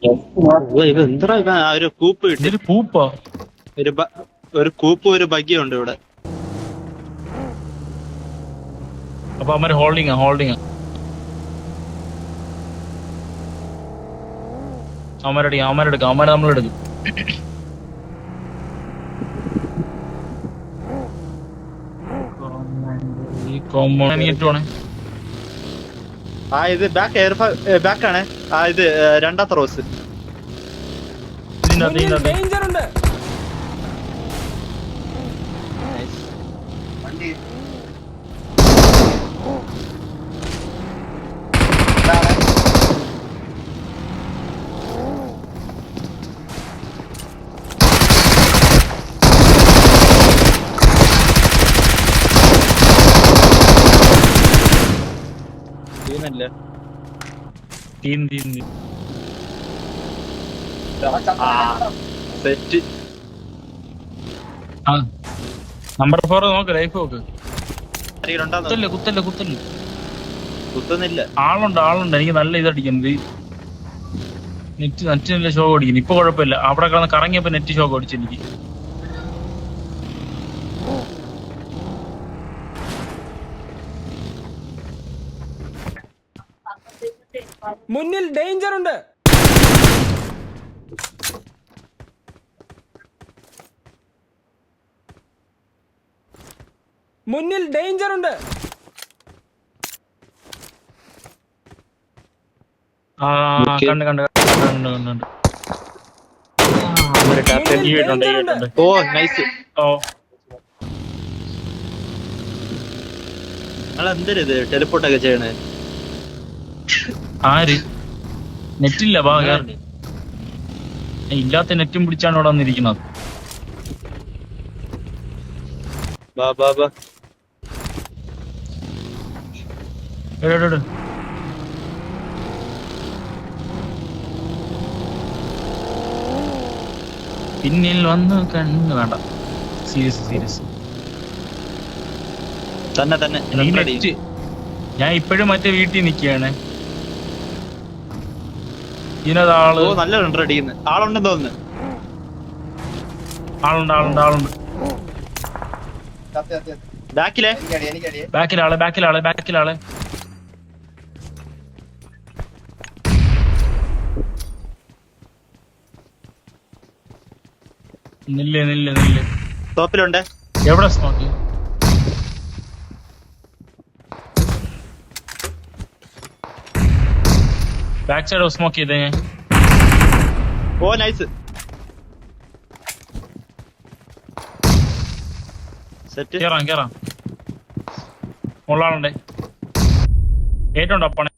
ഇവ എന്താ ഇവ ഒരു കൂപ്പ് കിട്ടി. ഇതൊരു കൂപ്പോ? ഒരു കൂപ്പ് ഒരു ബഗ്ഗിയുണ്ട് ഇവിടെ. അപ്പൊ അവന്മാര് ഹോൾഡിങ് അവന്മാരെടുക്കാം അവന്മാരെ നമ്മളെടുക്കും. ഇത് ബാക്കാണ്. ഇത് രണ്ടാമത്തെ റോസ്. നമ്പർ 4 നോക്ക്, ലൈഫ് നോക്ക്. കുത്തുന്നില്ല. ആളുണ്ട്. എനിക്ക് നല്ല ഇതടിക്കുന്നത്. നെറ്റിന്റെ ഷോക്ക് അടിക്കുന്നു. ഇപ്പൊ കുഴപ്പമില്ല. അവിടെ കിടന്ന് കറങ്ങിയപ്പോ നെറ്റ് ഷോക്ക് അടിച്ചു എനിക്ക്. മുന്നിൽ ഡേഞ്ചർ ഉണ്ട്. മുന്നിൽ ഡേഞ്ചർ ഉണ്ട്. കണ്ട് ഓ നൈസ്. നിങ്ങളെന്തരുത് ടെലിപ്പോർട്ടൊക്കെ ചെയ്യണേ? ആര്? നെറ്റില്ല ഇല്ലാത്ത നെറ്റും പിടിച്ചാണ് ഇവിടെ വന്നിരിക്കുന്നത്. പിന്നിൽ വന്ന് കണ്ണ് വേണ്ട. സീരിയസ് തന്നെ. ഞാൻ ഇപ്പോഴും മറ്റേ വീട്ടിൽ നിൽക്കുകയാണ്. ഇതിനകത്ത് നല്ല അടിക്കുന്നു. ആളുണ്ടെന്ന് തോന്നുന്നു. ആളുണ്ട്. ബാക്കിലാള്. നില്ല്. ടോപ്പിലുണ്ട്. എവിടെ സ്മോക്ക്? ബാക്ക് സൈഡ് സ്മോക്ക് ചെയ്തേ ഞാൻ. ഓ നൈസ്. കേറാം. ഉള്ളാളുണ്ടേ. ഏറ്റുണ്ടോ പണേ?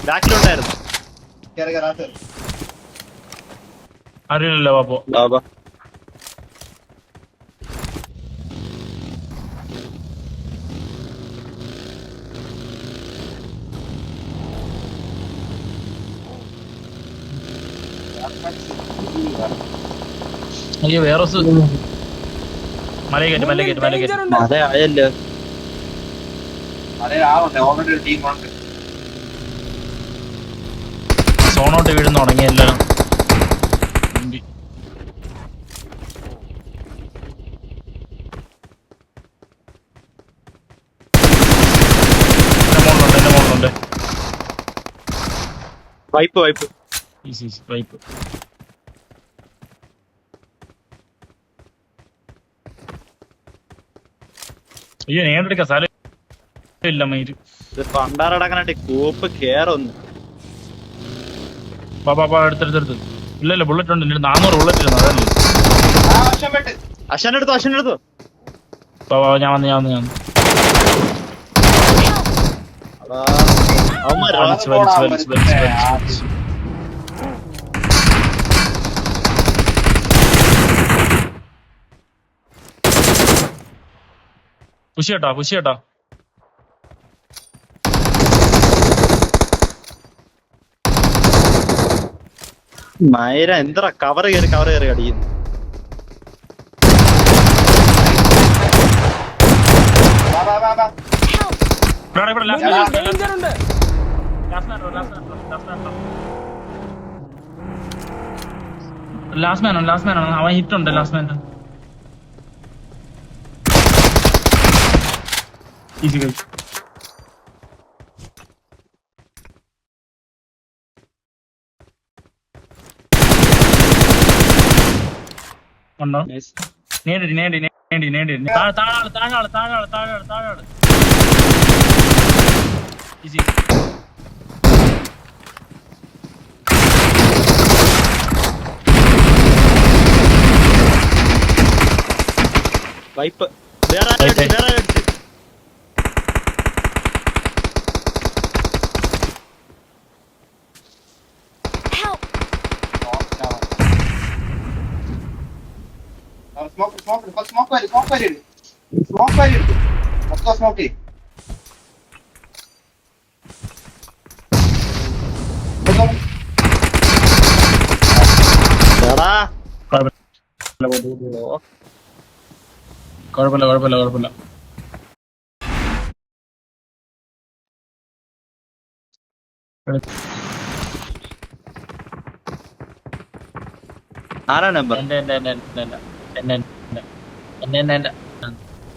ബാക്കിലുണ്ടായിരുന്നു. അറിയില്ലല്ലോ ബാബു. അയ്യോ വേറെ മലകേറ്റ്. അതെ ആയല്ലോ. സോണോട്ട് വീഴുന്നു തുടങ്ങി എല്ലാരും. എന്റെ മോളുണ്ട്. വൈപ്പ്. വൈപ്പ്. അയ്യോ നേരെടുക്ക സ്ഥലം ഇല്ല മയില്. പണ്ടാറടക്കാനായിട്ട് കൂപ്പ് കേറൊന്നു. എടുത്തെടുത്ത്. ഇല്ലല്ലോ ബുള്ളറ്റ് ഉണ്ട്. 400 ബുള്ളറ്റ് ഇരുന്നു. അതല്ലേ അശ്വനെടുത്തോ. ഞാൻ വന്ന് പുഷ് കേട്ടോ. മൈര എന്താ കവർ കയറി അടിക്കുന്നു. മുന്നിൽ ഡേഞ്ചർ ഉണ്ട്. ലാസ്റ്റ് മാൻ ആണ് അവൻ ഹിറ്റ് ഉണ്ട്. ലാസ്റ്റ് മാൻ ഈസി ഗൈ. ഉണ്ടോ? നേടി താഴെ ഈസി. വൈപ്പ് വേറെ അടിച്ച്. എടാ കുഴപ്പമില്ല. ആരാ നമ്പർ?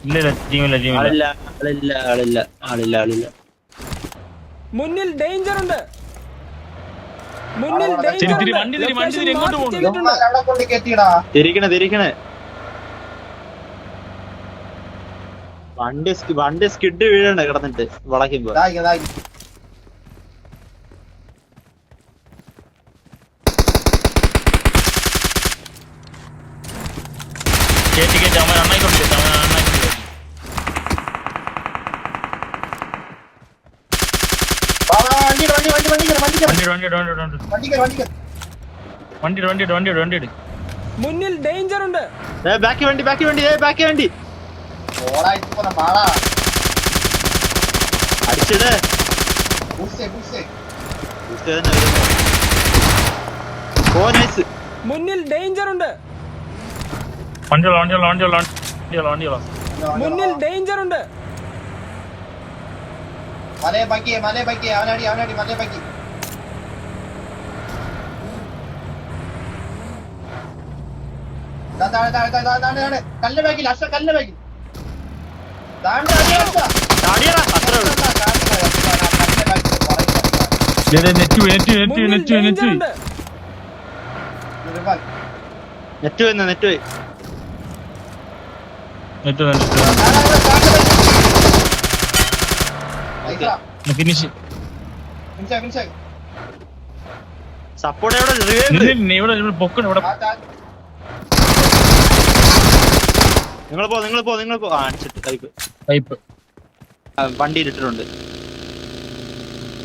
ഇല്ല ടീമില്ല. ആളില്ല. മുന്നിൽ ഡേഞ്ചർ ഉണ്ട്. മുന്നിൽ തിരി, ഡേഞ്ചർ തിരി, ഉണ്ട്. വണ്ടി തിരി, ലൊക്കേഷൻ എങ്ങോട്ട് മാർക്ക് പോകുന്നു? ചെയ്തിട്ടുണ്ട്. തിരിക്കണേ വണ്ടി സ്കിഡ് വീഴണ്ട കിടന്നിട്ട് വളയ്ക്കുമ്പോ. കേറ്റി അവൻ അണ്ണായിക്കൊണ്ടില്ല. വണ്ടി മുന്നിൽ ഡേഞ്ചർ ഉണ്ട്. ബാക്കി വണ്ടി അടിച്ചിട്. ഓ നൈസ്. മുന്നിൽ ഡേഞ്ചർ ഉണ്ട്. വണ്ടി മുന്നിൽ ഡേഞ്ചർ ഉണ്ട്. മലയെ ബാക്കി അവനടി മലയെ ബാക്കി. കല്ല് ബാക്കി അത്ര മുന്നിൽ ഡേഞ്ചർ ഉണ്ട്. നെറ്റ് പോയി. ഫിനിഷ്. സപ്പോർട്ട് ഇവിടെ പൊക്കണം. ഇവിടെ നിങ്ങൾ പോ. അടിച്ചിട്ട് ടൈപ്പ് പൈപ്പ് വണ്ടിയിൽ ഇട്ടിട്ടുണ്ട്.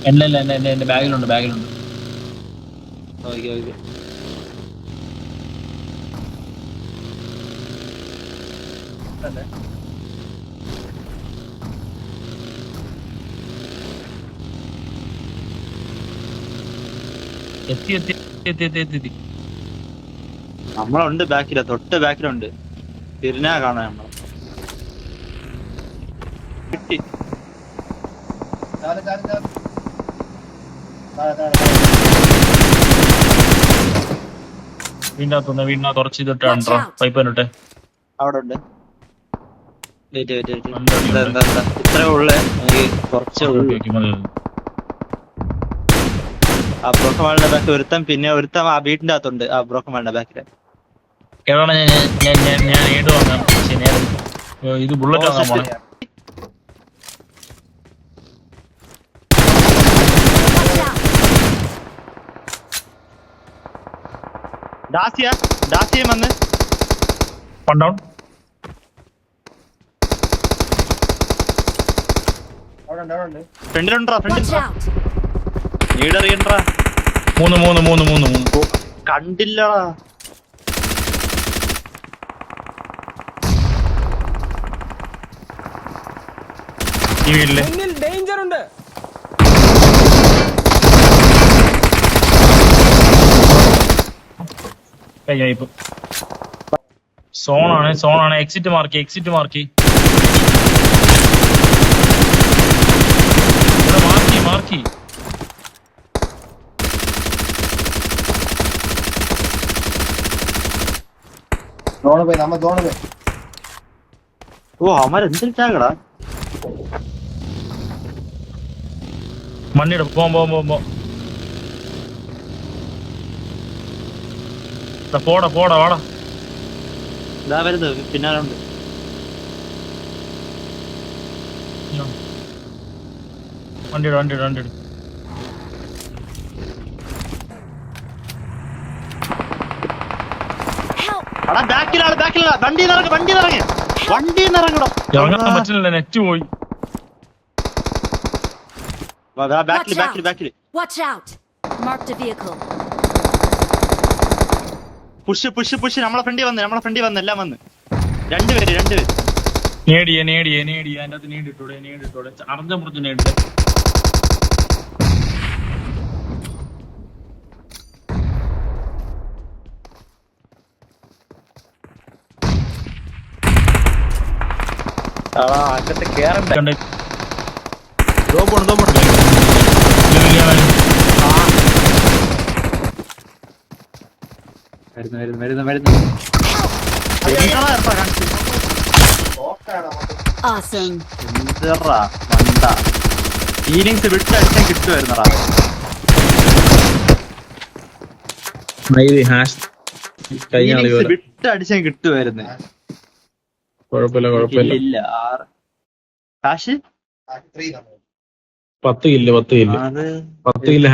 എന്റെ ബാഗിലുണ്ട്. ഓക്കെ എത്തി. നമ്മളുണ്ട് തൊട്ട് ബാക്കിലുണ്ട്. തിരിഞ്ഞാ കാണാൻ നമ്മളെ കിട്ടി. വീടിനകത്ത് കുറച്ച് ചെയ്തിട്ടാണോ പൈപ്പ് കണ്ടിട്ടെ. അവിടെ ഉണ്ട്. ഇത്രേ ഉള്ളേ. കുറച്ചേ ഉള്ളൂ. ആ ബ്രോക്കമാളുടെ ബാക്ക് ഒരുത്തം, പിന്നെ ഒരുത്തം ആ വീട്ടിന്റെ അകത്തുണ്ട്. ആ ബ്രോക്കമാളുടെ ബാക്കില് ഞാൻ ഏട് വാങ്ങാം. ഇത് ബുള്ളറ്റ് വാങ്ങാൻ പോണേ. ഡാസിയം വന്ന് ഡൗൺ. ഫ്രണ്ടിലുണ്ടാ നീടറിയണ്ടാ. മൂന്ന് കണ്ടില്ലടാ. ഈ വീട്ടില് മുന്നിൽ ഡേഞ്ചർ ഉണ്ട്. സോണാണ്. Exit mark. മാർക്കി സോണ് പോയി, നമ്മ സോണ് പോയി. ഓ അവന്മാരെന്തിട്ടാകടാ. മണ്ണിയുടെ പോ പോടാ വാടാ. ഇതാ വരുന്നത് പിന്നാലെ ഉണ്ട്. വണ്ടിയുടെ എടാ ബാക്കിലാണ് വണ്ടി ഇറങ്ങടോ. ഇറങ്ങാൻ പറ്റില്ല, നെറ്റ് പോയി. ബാക്കില് Watch out! Marked a vehicle. Push നമ്മളെ ഫ്രണ്ടി വന്ന് എല്ലാം വന്ന്. രണ്ടുപേര് നേടിയ അതിന്റെ അത് നേടിട്ടോടെ അർദ്ധം പുറത്ത് നേടിട്ട്. അകത്ത് കേറണ്ട. കണ്ടേ ദോപോണ്. വരുന്നു. ഓക്കാണ് നമുക്ക്. Awesome. എന്തെറാ മണ്ട. ഫീലിങ്സ് വിട്ടടിച്ചാൽ കിട്ടുമായിരുന്നടാ. വിട്ടടിച്ചാൽ കിട്ടുമായിരുന്നു. കുഴപ്പമില്ല. ഇല്ല കാശ് 3 നമ്മൾ. 10 കില്ല് അത് 10 കില്ല്